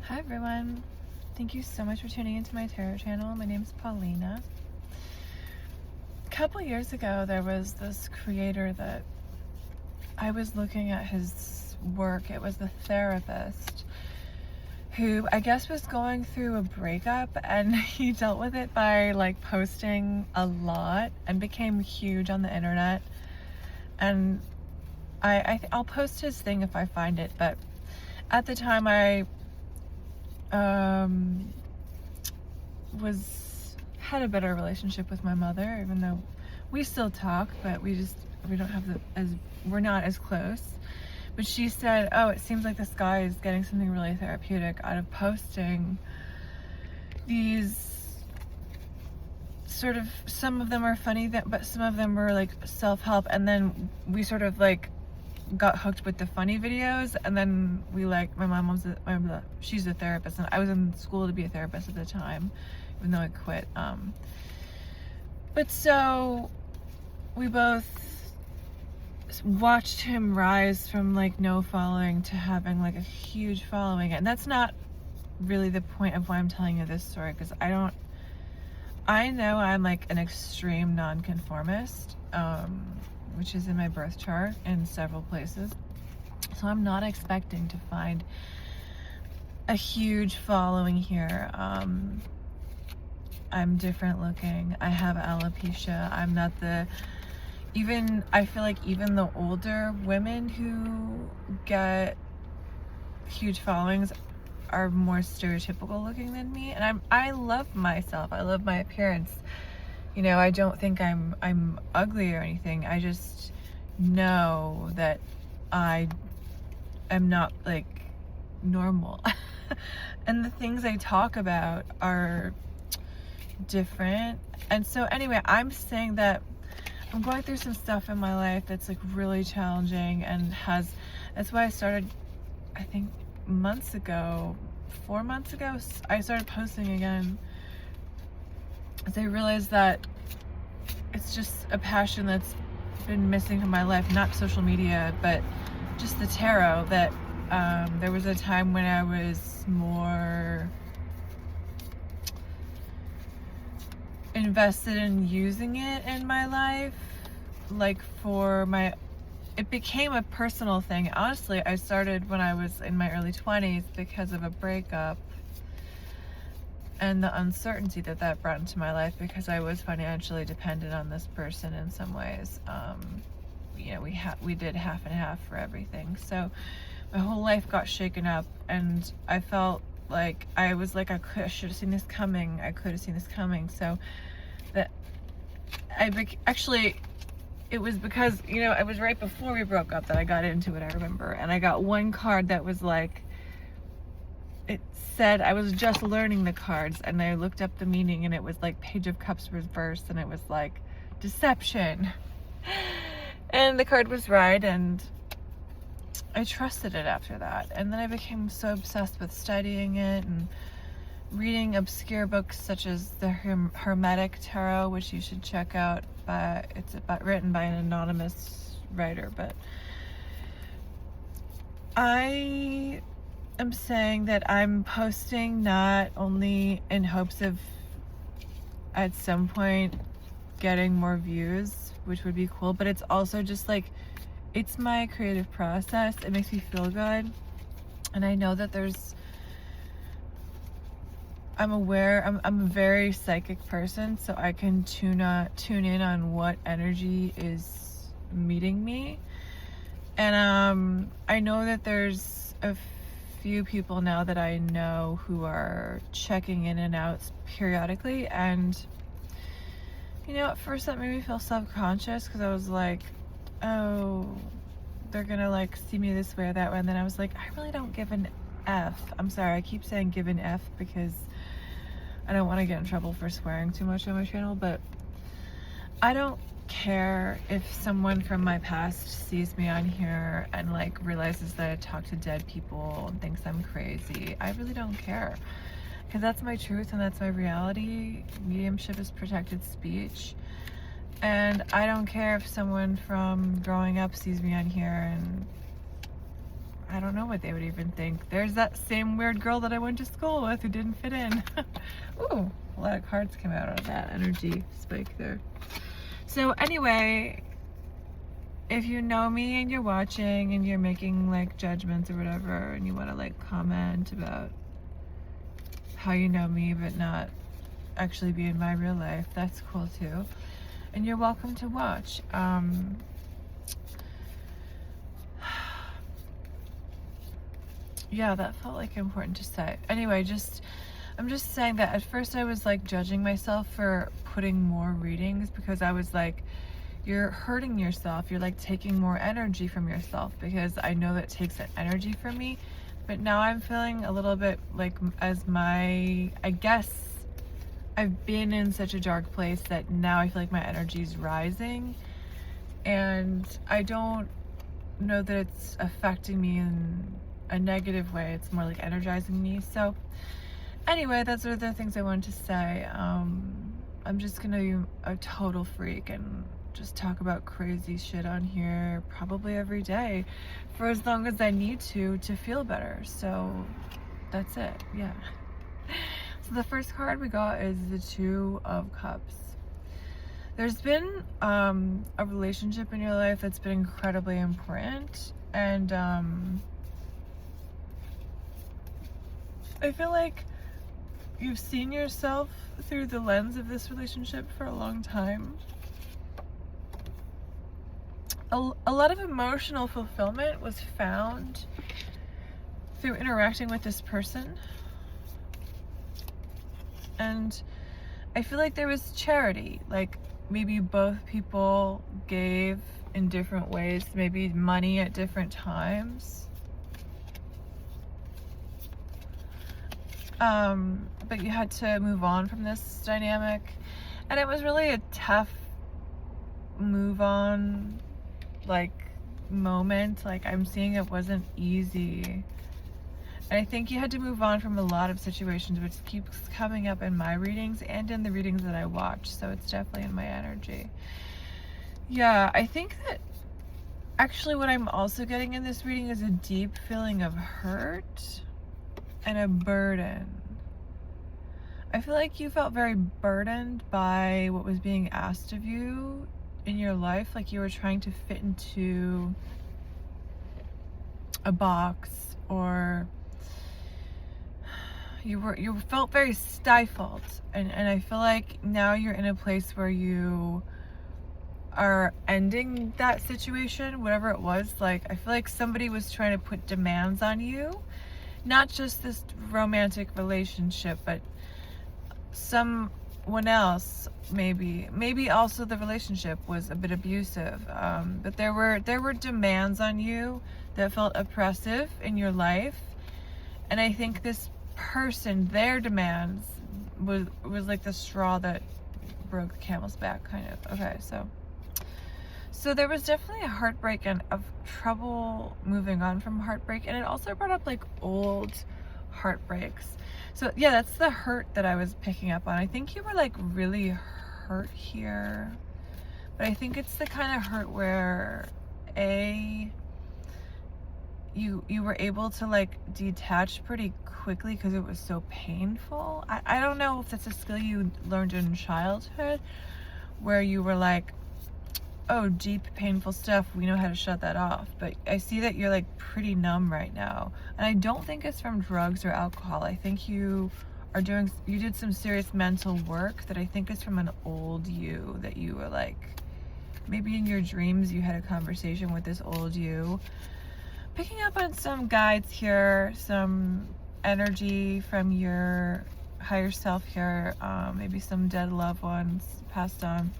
Hi everyone. Thank you so much for tuning into my tarot channel. My name is Paulina. A couple years ago, there was this creator that I was looking at his work. It was the therapist who I guess was going through a breakup, and he dealt with it by like posting a lot and became huge on the internet. And I'll post his thing if I find it, but at the time I had a better relationship with my mother, even though we still talk, but we don't have we're not as close. But she said, oh, it seems like this guy is getting something really therapeutic out of posting these sort of, some of them are funny, but some of them were like self-help, and then we sort of like got hooked with the funny videos, and then we like, my mom was she's a therapist, and I was in school to be a therapist at the time, even though I quit. But so we both watched him rise from like no following to having like a huge following. And that's not really the point of why I'm telling you this story, because I know I'm like an extreme nonconformist, which is in my birth chart in several places. So I'm not expecting to find a huge following here. I'm different looking. I have alopecia. I'm not I feel like even the older women who get huge followings are more stereotypical looking than me. And I love myself. I love my appearance. You know, I don't think I'm ugly or anything. I just know that I am not like normal. And the things I talk about are different. And so anyway, I'm saying that I'm going through some stuff in my life that's like really challenging, and that's why I started, I think 4 months ago, I started posting again, as I realized that it's just a passion that's been missing from my life, not social media, but just the tarot. That there was a time when I was more invested in using it in my life, like it became a personal thing. Honestly, I started when I was in my early 20s because of a breakup and the uncertainty that brought into my life, because I was financially dependent on this person in some ways. You know, we did half and half for everything, so my whole life got shaken up, and I felt like I should have seen this coming. I could have seen this coming. So that it was because, you know, it was right before we broke up that I got into it, I remember. And I got one card that was like, it said, I was just learning the cards, and I looked up the meaning, and it was like Page of Cups reversed, and it was like deception. And the card was right, and I trusted it after that. And then I became so obsessed with studying it and reading obscure books such as the Hermetic Tarot, which you should check out. It's written by an anonymous writer. But I am saying that I'm posting not only in hopes of at some point getting more views, which would be cool, but it's also just like, it's my creative process. It makes me feel good. And I know that I'm aware, I'm a very psychic person, so I can tune in on what energy is meeting me. And I know that there's a few people now that I know who are checking in and out periodically, and you know, at first that made me feel self-conscious, because I was like, oh, they're gonna like see me this way or that way. And then I was like, I really don't give an F. I'm sorry, I keep saying give an F because I don't want to get in trouble for swearing too much on my channel, but I don't care if someone from my past sees me on here and like realizes that I talk to dead people and thinks I'm crazy. I really don't care, because that's my truth and that's my reality. Mediumship is protected speech. And I don't care if someone from growing up sees me on here and I don't know what they would even think. There's that same weird girl that I went to school with who didn't fit in. Ooh, a lot of cards came out of that energy spike there. So anyway, if you know me and you're watching and you're making like judgments or whatever, and you want to like comment about how you know me but not actually be in my real life, that's cool too. And you're welcome to watch. Yeah, that felt like important to say. Anyway, I'm just saying that at first I was like judging myself for putting more readings because I was like, you're hurting yourself. You're like taking more energy from yourself, because I know that takes that energy from me. But now I'm feeling a little bit like, I guess I've been in such a dark place that now I feel like my energy is rising, and I don't know that it's affecting me in a negative way. It's more like energizing me. So anyway, that's one of the things I wanted to say. I'm just gonna be a total freak and just talk about crazy shit on here probably every day for as long as I need to feel better. So that's it. Yeah. So the first card we got is the Two of Cups. There's been a relationship in your life that's been incredibly important, and I feel like you've seen yourself through the lens of this relationship for a long time. A lot of emotional fulfillment was found through interacting with this person. And I feel like there was charity. Like maybe both people gave in different ways, maybe money at different times. But you had to move on from this dynamic, and it was really a tough move on like moment. Like I'm seeing it wasn't easy, and I think you had to move on from a lot of situations, which keeps coming up in my readings and in the readings that I watch, so it's definitely in my energy. Yeah, I think that actually what I'm also getting in this reading is a deep feeling of hurt and a burden. I feel like you felt very burdened by what was being asked of you in your life, like you were trying to fit into a box, or you felt very stifled, and I feel like now you're in a place where you are ending that situation, whatever it was. Like I feel like somebody was trying to put demands on you, not just this romantic relationship, but someone else, maybe also the relationship was a bit abusive, but there were demands on you that felt oppressive in your life, and I think this person, their demands was like the straw that broke the camel's back, kind of. Okay, so there was definitely a heartbreak and of trouble moving on from heartbreak, and it also brought up like old heartbreaks. So yeah, that's the hurt that I was picking up on. I think you were like really hurt here, but I think it's the kind of hurt where you were able to like detach pretty quickly because it was so painful. I don't know if that's a skill you learned in childhood, where you were like, oh, deep painful stuff, we know how to shut that off. But I see that you're like pretty numb right now, and I don't think it's from drugs or alcohol. I think you did some serious mental work that I think is from an old you, that you were like, maybe in your dreams you had a conversation with this old you. Picking up on some guides here, some energy from your higher self here, maybe some dead loved ones passed on.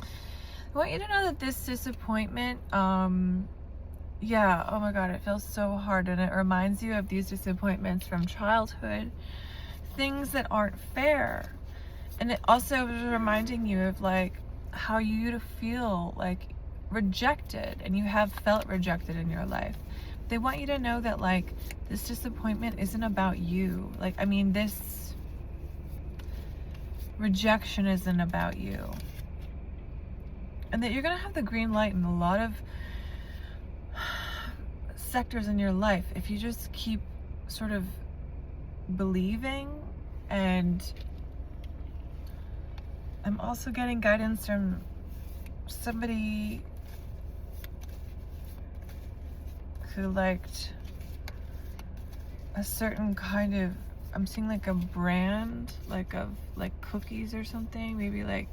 I want you to know that this disappointment, yeah, oh my god, it feels so hard, and it reminds you of these disappointments from childhood, things that aren't fair. And it also was reminding you of like how you feel like rejected, and you have felt rejected in your life. They want you to know that like this disappointment isn't about you. Like, I mean, this rejection isn't about you. And that you're gonna have the green light in a lot of sectors in your life, if you just keep sort of believing. And I'm also getting guidance from somebody who liked a certain kind of, I'm seeing like a brand, like of like cookies or something, maybe like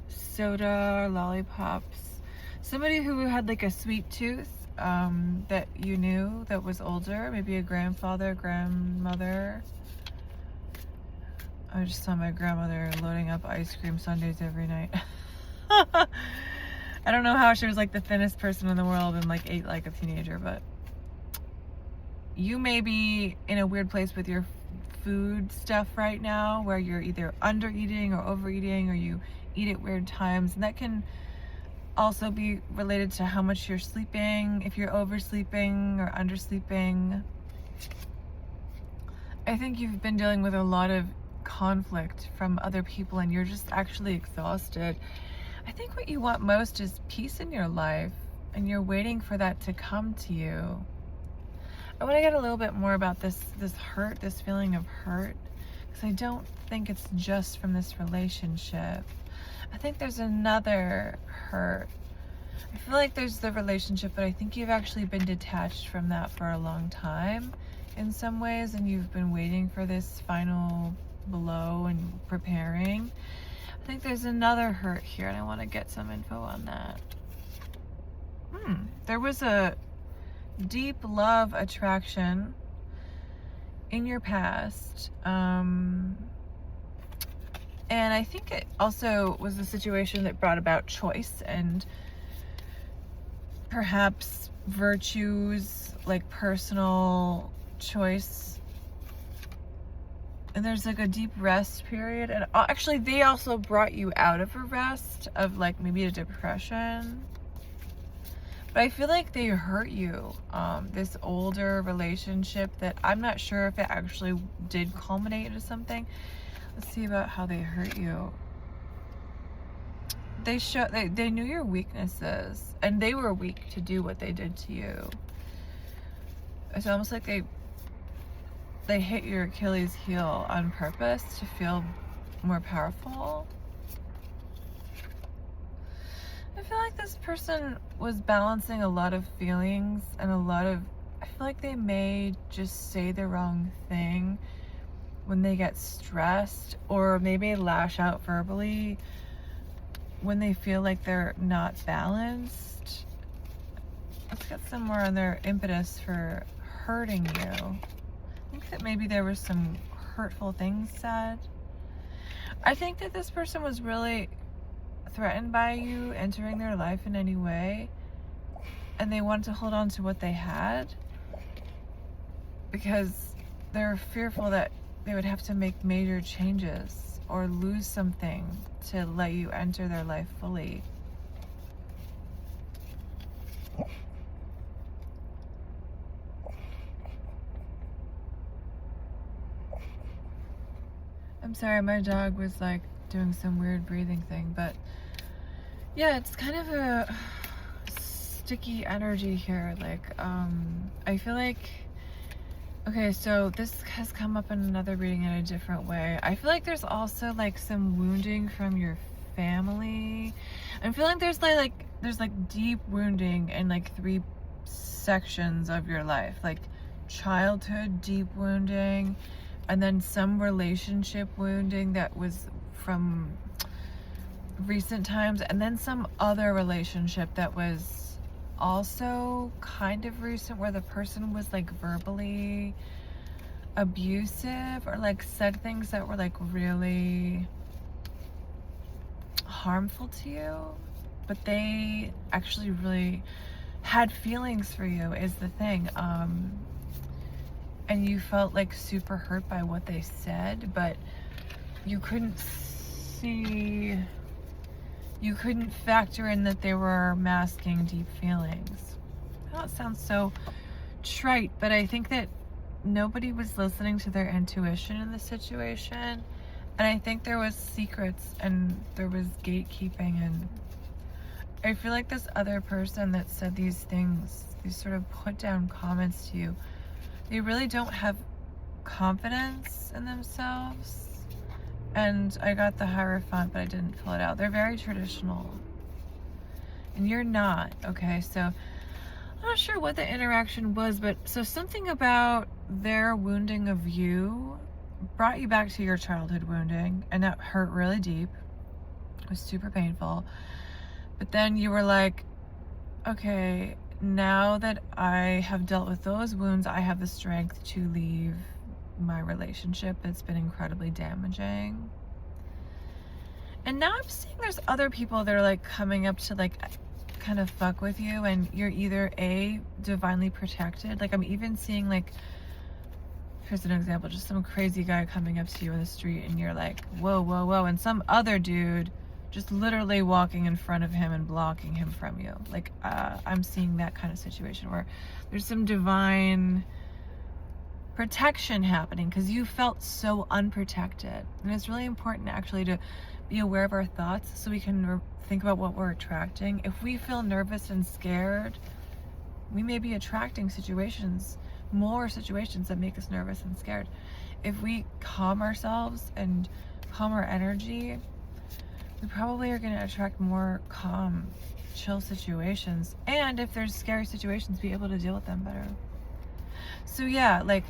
soda or lollipops. Somebody who had like a sweet tooth, that you knew, that was older, maybe a grandfather, grandmother. I just saw my grandmother loading up ice cream sundaes every night. I don't know how she was like the thinnest person in the world and like ate like a teenager, but you may be in a weird place with your food stuff right now, where you're either under eating or overeating, or you eat at weird times, and that can also be related to how much you're sleeping, if you're oversleeping or undersleeping. I think you've been dealing with a lot of conflict from other people and you're just actually exhausted. I think what you want most is peace in your life, and you're waiting for that to come to you. I want to get a little bit more about this hurt, this feeling of hurt, because I don't think it's just from this relationship. I think there's another hurt. I feel like there's the relationship, but I think you've actually been detached from that for a long time in some ways, and you've been waiting for this final blow and preparing. I think there's another hurt here, and I want to get some info on that. There was a deep love attraction in your past, and I think it also was a situation that brought about choice and perhaps virtues, like personal choice. And there's like a deep rest period. And actually, they also brought you out of a rest of like maybe a depression. But I feel like they hurt you. This older relationship that I'm not sure if it actually did culminate into something. Let's see about how they hurt you. They knew your weaknesses, and they were weak to do what they did to you. It's almost like they hit your Achilles heel on purpose to feel more powerful. I feel like this person was balancing a lot of feelings and I feel like they may just say the wrong thing when they get stressed, or maybe lash out verbally when they feel like they're not balanced. Let's get some more on their impetus for hurting you. I think that maybe there were some hurtful things said. I think that this person was really threatened by you entering their life in any way, and they wanted to hold on to what they had because they're fearful that they would have to make major changes or lose something to let you enter their life fully. I'm sorry, my dog was like doing some weird breathing thing, but yeah, it's kind of a sticky energy here. Like, I feel like, okay, so this has come up in another reading in a different way. I feel like there's also like some wounding from your family. I'm feeling there's like deep wounding in like 3 sections of your life, like childhood deep wounding, and then some relationship wounding that was from recent times, and then some other relationship that was also kind of recent where the person was like verbally abusive or like said things that were like really harmful to you, but they actually really had feelings for you is the thing. And you felt like super hurt by what they said, but you couldn't factor in that they were masking deep feelings. I know it sounds so trite, but I think that nobody was listening to their intuition in the situation, and I think there was secrets and there was gatekeeping, and I feel like this other person that said these things, these sort of put down comments to you, they really don't have confidence in themselves. And I got the Hierophant, but I didn't fill it out. They're very traditional. And you're not, okay? So I'm not sure what the interaction was, but so something about their wounding of you brought you back to your childhood wounding, and that hurt really deep. It was super painful. But then you were like, okay, now that I have dealt with those wounds, I have the strength to leave my relationship that's been incredibly damaging. And now I'm seeing there's other people that are like coming up to like kind of fuck with you, and you're either A, divinely protected. Like I'm even seeing like, here's an example, just some crazy guy coming up to you in the street and you're like, whoa, whoa, whoa. And some other dude just literally walking in front of him and blocking him from you. Like I'm seeing that kind of situation where there's some divine protection happening because you felt so unprotected. And it's really important actually to be aware of our thoughts so we can think about what we're attracting. If we feel nervous and scared, we may be attracting more situations that make us nervous and scared. If we calm ourselves and calm our energy, we probably are going to attract more calm, chill situations. And if there's scary situations, be able to deal with them better. So yeah, like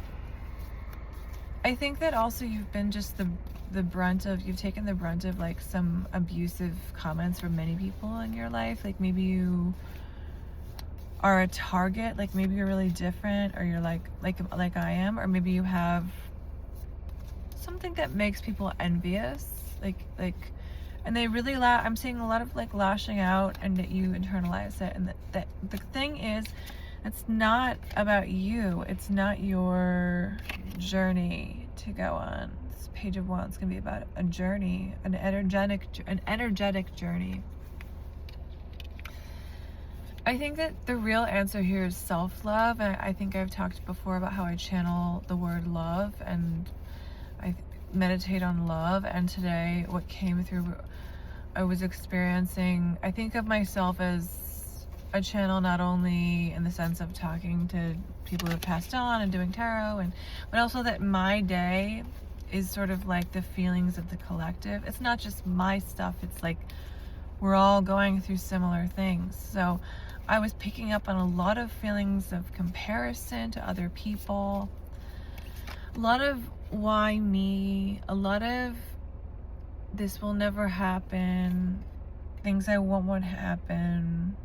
I think that also you've been just you've taken the brunt of like some abusive comments from many people in your life. Like maybe you are a target, like maybe you're really different, or you're like I am, or maybe you have something that makes people envious, and they really I'm seeing a lot of like lashing out, and that you internalize it. And that the thing is, it's not about you, it's not your journey to go on. This Page of Wands is gonna be about a journey, an energetic journey. I think that the real answer here is self-love, and I think I've talked before about how I channel the word love and I meditate on love. And today what came through, I was experiencing, I think of myself as a channel, not only in the sense of talking to people who have passed on and doing tarot, but also that my day is sort of like the feelings of the collective. It's not just my stuff, it's like we're all going through similar things. So I was picking up on a lot of feelings of comparison to other people, a lot of why me, a lot of this will never happen, things I want happen.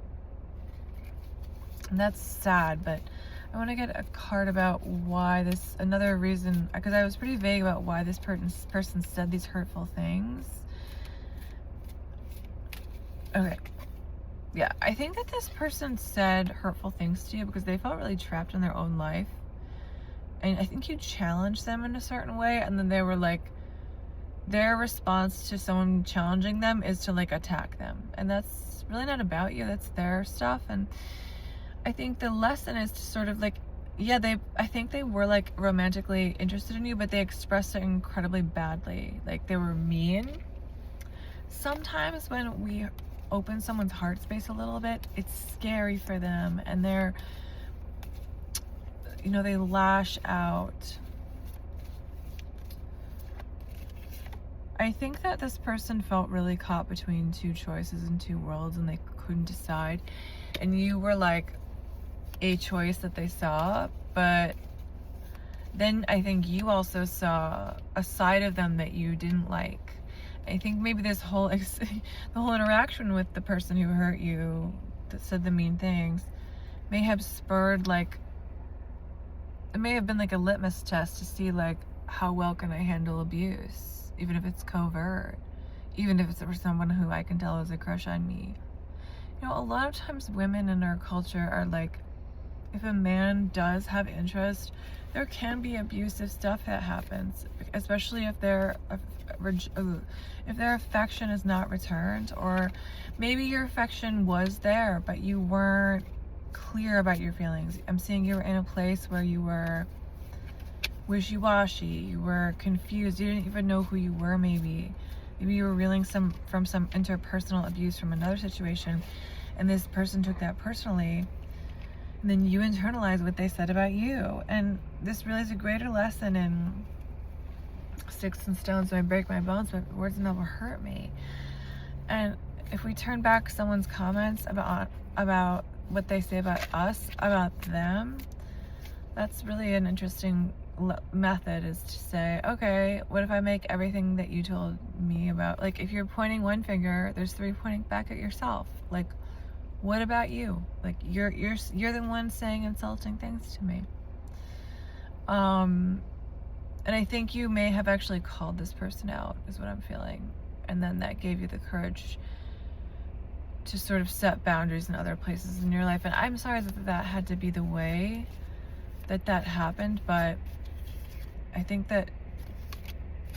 And that's sad, but I want to get a card about why this, another reason, because I was pretty vague about why this person said these hurtful things. Okay. Yeah, I think that this person said hurtful things to you because they felt really trapped in their own life. And I think you challenged them in a certain way, and then they were like, their response to someone challenging them is to like attack them. And that's really not about you, that's their stuff. And I think the lesson is to sort of like, yeah, I think they were like romantically interested in you, but they expressed it incredibly badly. Like they were mean. Sometimes when we open someone's heart space a little bit, it's scary for them, and they're, they lash out. I think that this person felt really caught between two choices and two worlds, and they couldn't decide. And you were like a choice that they saw, but then I think you also saw a side of them that you didn't like. I think maybe this whole the whole interaction with the person who hurt you, that said the mean things, may have spurred like, it may have been like a litmus test to see like, how well can I handle abuse, even if it's covert, even if it's for someone who I can tell has a crush on me. A lot of times women in our culture are like, if a man does have interest, there can be abusive stuff that happens, especially if their affection is not returned, or maybe your affection was there but you weren't clear about your feelings. I'm seeing you were in a place where you were wishy-washy, you were confused, you didn't even know who you were. Maybe you were reeling from some interpersonal abuse from another situation, and this person took that personally, and then you internalize what they said about you. And this really is a greater lesson in sticks and stones may break my bones, but words never hurt me. And if we turn back someone's comments about what they say about us, about them, that's really an interesting method, is to say, okay, what if I make everything that you told me about, like, if you're pointing one finger, there's 3 pointing back at yourself. Like, what about you? Like, you're the one saying insulting things to me. And I think you may have actually called this person out, is what I'm feeling, and then that gave you the courage to sort of set boundaries in other places in your life. And I'm sorry that had to be the way that happened, but I think that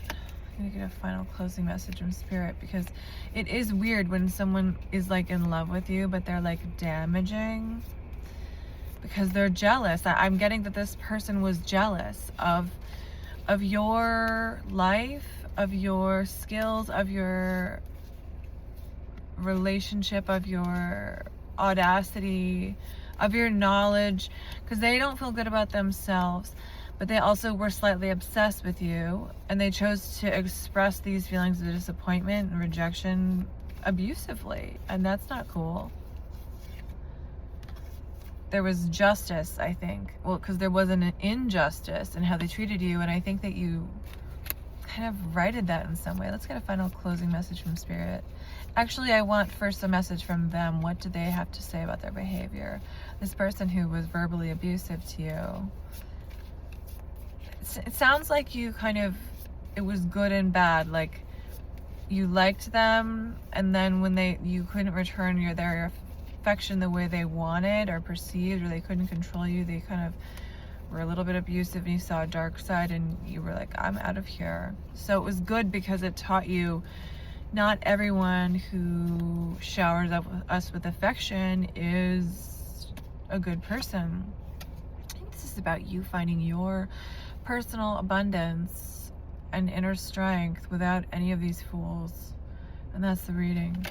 I'm gonna get a final closing message from Spirit, because it is weird when someone is like in love with you, but they're like damaging because they're jealous. I'm getting that this person was jealous of your life, of your skills, of your relationship, of your audacity, of your knowledge, because they don't feel good about themselves, but they also were slightly obsessed with you, and they chose to express these feelings of disappointment and rejection abusively, and that's not cool. There was justice, I think, well, because there wasn't an injustice in how they treated you, and I think that you kind of righted that in some way. Let's get a final closing message from Spirit. Actually, I want first a message from them. What do they have to say about their behavior? This person who was verbally abusive to you. It sounds like you kind of, it was good and bad. Like, you liked them, and then when you couldn't return their affection the way they wanted or perceived, or they couldn't control you, they kind of were a little bit abusive, and you saw a dark side, and you were like, I'm out of here. So it was good because it taught you not everyone who showers us with affection is a good person. I think this is about you finding your personal abundance and inner strength without any of these fools. And that's the reading.